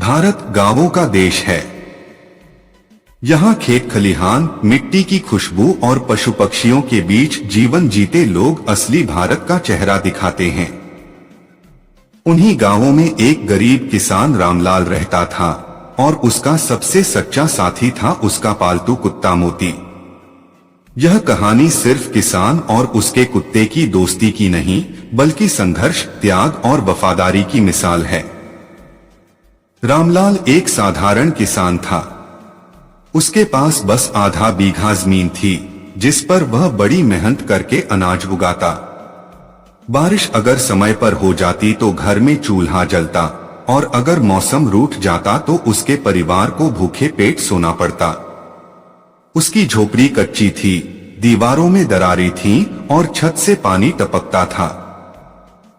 भारत गांवों का देश है। यहाँ खेत खलिहान, मिट्टी की खुशबू और पशु पक्षियों के बीच जीवन जीते लोग असली भारत का चेहरा दिखाते हैं। उन्हीं गांवों में एक गरीब किसान रामलाल रहता था और उसका सबसे सच्चा साथी था उसका पालतू कुत्ता मोती। यह कहानी सिर्फ किसान और उसके कुत्ते की दोस्ती की नहीं, बल्कि संघर्ष, त्याग और वफादारी की मिसाल है। रामलाल एक साधारण किसान था। उसके पास बस आधा बीघा जमीन थी, जिस पर वह बड़ी मेहनत करके अनाज उगाता। बारिश अगर समय पर हो जाती तो घर में चूल्हा जलता, और अगर मौसम रूठ जाता तो उसके परिवार को भूखे पेट सोना पड़ता। उसकी झोपड़ी कच्ची थी, दीवारों में दरारें थीं और छत से पानी टपकता था।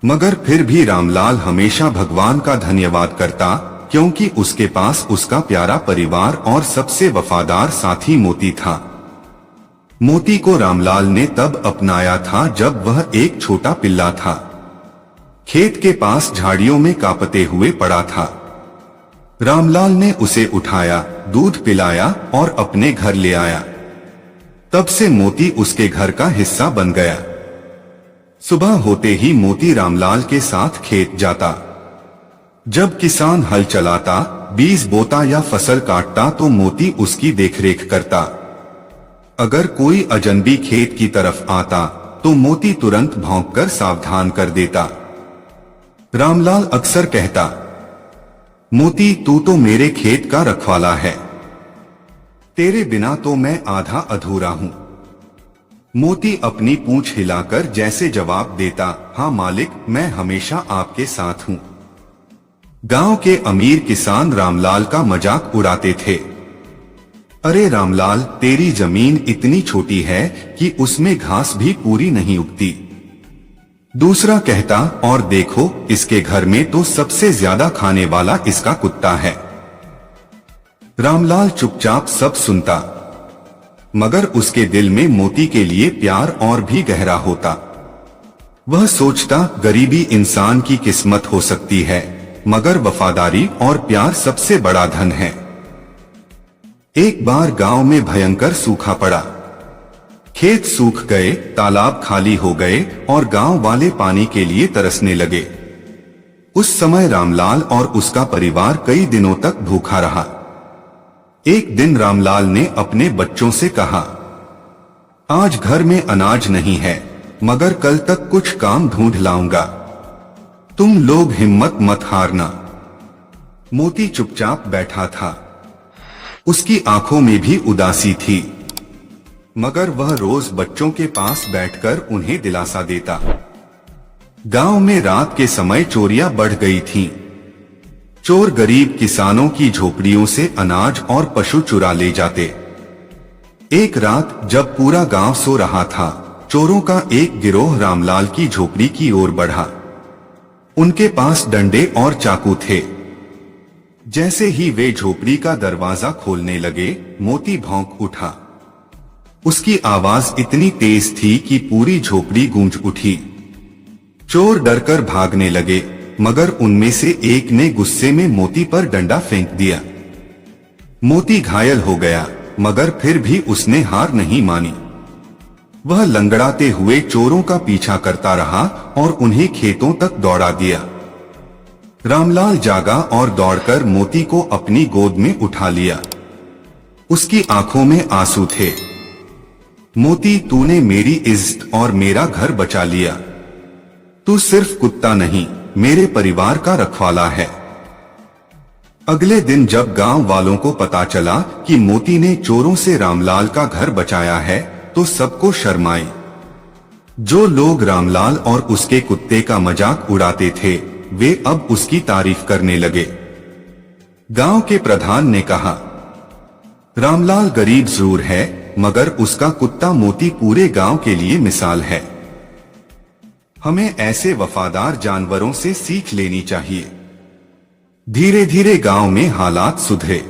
मगर फिर भी रामलाल हमेशा भगवान का धन्यवाद करता, क्योंकि उसके पास उसका प्यारा परिवार और सबसे वफादार साथी मोती था। मोती को रामलाल ने तब अपनाया था जब वह एक छोटा पिल्ला था। खेत के पास झाड़ियों में कांपते हुए पड़ा था। रामलाल ने उसे उठाया, दूध पिलाया और अपने घर ले आया। तब से मोती उसके घर का हिस्सा बन गया। सुबह होते ही मोती रामलाल के साथ खेत जाता। जब किसान हल चलाता, बीज बोता या फसल काटता तो मोती उसकी देखरेख करता। अगर कोई अजनबी खेत की तरफ आता तो मोती तुरंत भौंककर सावधान कर देता। रामलाल अक्सर कहता, मोती तू तो मेरे खेत का रखवाला है, तेरे बिना तो मैं आधा अधूरा हूं। मोती अपनी पूंछ हिलाकर जैसे जवाब देता, हाँ मालिक, मैं हमेशा आपके साथ हूं। गांव के अमीर किसान रामलाल का मजाक उड़ाते थे। अरे रामलाल, तेरी जमीन इतनी छोटी है कि उसमें घास भी पूरी नहीं उगती। दूसरा कहता, और देखो, इसके घर में तो सबसे ज्यादा खाने वाला इसका कुत्ता है। रामलाल चुपचाप सब सुनता, मगर उसके दिल में मोती के लिए प्यार और भी गहरा होता। वह सोचता, गरीबी इंसान की किस्मत हो सकती है, मगर वफादारी और प्यार सबसे बड़ा धन है। एक बार गांव में भयंकर सूखा पड़ा। खेत सूख गए, तालाब खाली हो गए और गांव वाले पानी के लिए तरसने लगे। उस समय रामलाल और उसका परिवार कई दिनों तक भूखा रहा। एक दिन रामलाल ने अपने बच्चों से कहा, आज घर में अनाज नहीं है, मगर कल तक कुछ काम ढूंढ लाऊंगा। तुम लोग हिम्मत मत हारना। मोती चुपचाप बैठा था। उसकी आंखों में भी उदासी थी, मगर वह रोज बच्चों के पास बैठकर उन्हें दिलासा देता। गांव में रात के समय चोरियां बढ़ गई थीं। चोर गरीब किसानों की झोपड़ियों से अनाज और पशु चुरा ले जाते। एक रात जब पूरा गांव सो रहा था, चोरों का एक गिरोह रामलाल की झोपड़ी की ओर बढ़ा। उनके पास डंडे और चाकू थे। जैसे ही वे झोपड़ी का दरवाजा खोलने लगे, मोती भौंक उठा। उसकी आवाज इतनी तेज थी कि पूरी झोपड़ी गूंज उठी। चोर डरकर भागने लगे, मगर उनमें से एक ने गुस्से में मोती पर डंडा फेंक दिया। मोती घायल हो गया, मगर फिर भी उसने हार नहीं मानी। वह लंगड़ाते हुए चोरों का पीछा करता रहा और उन्हें खेतों तक दौड़ा दिया। रामलाल जागा और दौड़कर मोती को अपनी गोद में उठा लिया। उसकी आंखों में आंसू थे। मोती, तूने मेरी इज्जत और मेरा घर बचा लिया। तू सिर्फ कुत्ता नहीं, मेरे परिवार का रखवाला है। अगले दिन जब गांव वालों को पता चला कि मोती ने चोरों से रामलाल का घर बचाया है, तो सबको शर्म आई। जो लोग रामलाल और उसके कुत्ते का मजाक उड़ाते थे, वे अब उसकी तारीफ करने लगे। गांव के प्रधान ने कहा, रामलाल गरीब जरूर है, मगर उसका कुत्ता मोती पूरे गांव के लिए मिसाल है। हमें ऐसे वफादार जानवरों से सीख लेनी चाहिए। धीरे धीरे गांव में हालात सुधरे।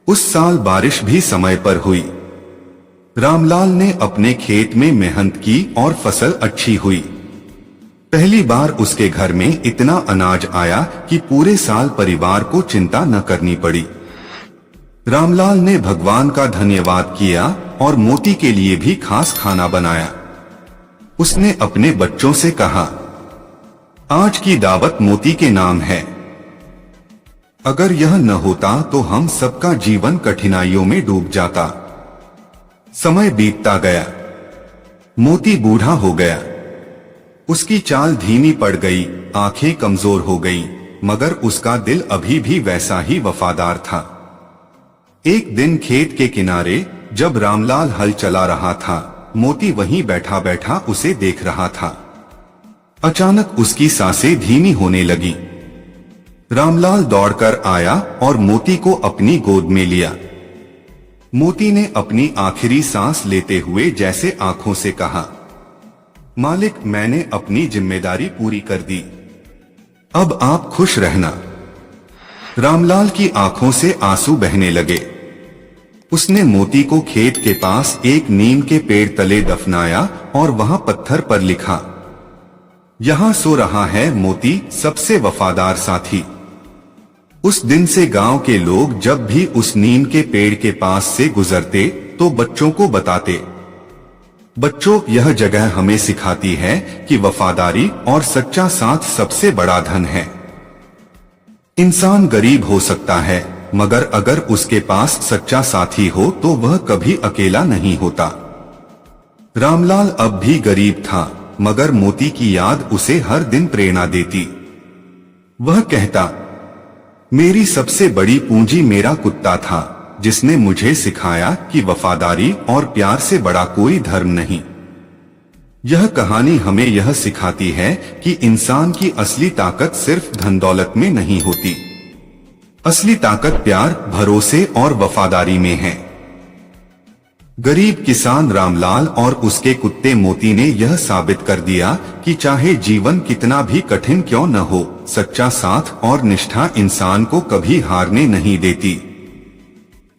उस साल बारिश भी समय पर हुई। रामलाल ने अपने खेत में मेहनत की और फसल अच्छी हुई। पहली बार उसके घर में इतना अनाज आया कि पूरे साल परिवार को चिंता न करनी पड़ी। रामलाल ने भगवान का धन्यवाद किया और मोती के लिए भी खास खाना बनाया। उसने अपने बच्चों से कहा, आज की दावत मोती के नाम है। अगर यह न होता तो हम सबका जीवन कठिनाइयों में डूब जाता। समय बीतता गया। मोती बूढ़ा हो गया। उसकी चाल धीमी पड़ गई, आंखें कमजोर हो गईं, मगर उसका दिल अभी भी वैसा ही वफादार था। एक दिन खेत के किनारे जब रामलाल हल चला रहा था, मोती वहीं बैठा बैठा उसे देख रहा था। अचानक उसकी सांसें धीमी होने लगी। रामलाल दौड़कर आया और मोती को अपनी गोद में लिया। मोती ने अपनी आखिरी सांस लेते हुए जैसे आंखों से कहा, मालिक, मैंने अपनी जिम्मेदारी पूरी कर दी। अब आप खुश रहना। रामलाल की आंखों से आंसू बहने लगे। उसने मोती को खेत के पास एक नीम के पेड़ तले दफनाया और वहां पत्थर पर लिखा, यहां सो रहा है मोती, सबसे वफादार साथी। उस दिन से गांव के लोग जब भी उस नीम के पेड़ के पास से गुजरते तो बच्चों को बताते, बच्चों, यह जगह हमें सिखाती है कि वफादारी और सच्चा साथ सबसे बड़ा धन है। इंसान गरीब हो सकता है, मगर अगर उसके पास सच्चा साथी हो तो वह कभी अकेला नहीं होता। रामलाल अब भी गरीब था, मगर मोती की याद उसे हर दिन प्रेरणा देती। वह कहता, मेरी सबसे बड़ी पूंजी मेरा कुत्ता था, जिसने मुझे सिखाया कि वफादारी और प्यार से बड़ा कोई धर्म नहीं। यह कहानी हमें यह सिखाती है कि इंसान की असली ताकत सिर्फ धन दौलत में नहीं होती। असली ताकत प्यार, भरोसे और वफादारी में है। गरीब किसान रामलाल और उसके कुत्ते मोती ने यह साबित कर दिया कि चाहे जीवन कितना भी कठिन क्यों न हो, सच्चा साथ और निष्ठा इंसान को कभी हारने नहीं देती।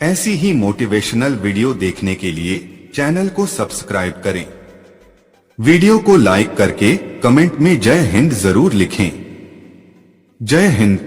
ऐसी ही मोटिवेशनल वीडियो देखने के लिए चैनल को सब्सक्राइब करें। वीडियो को लाइक करके कमेंट में जय हिंद जरूर लिखें। जय हिंद।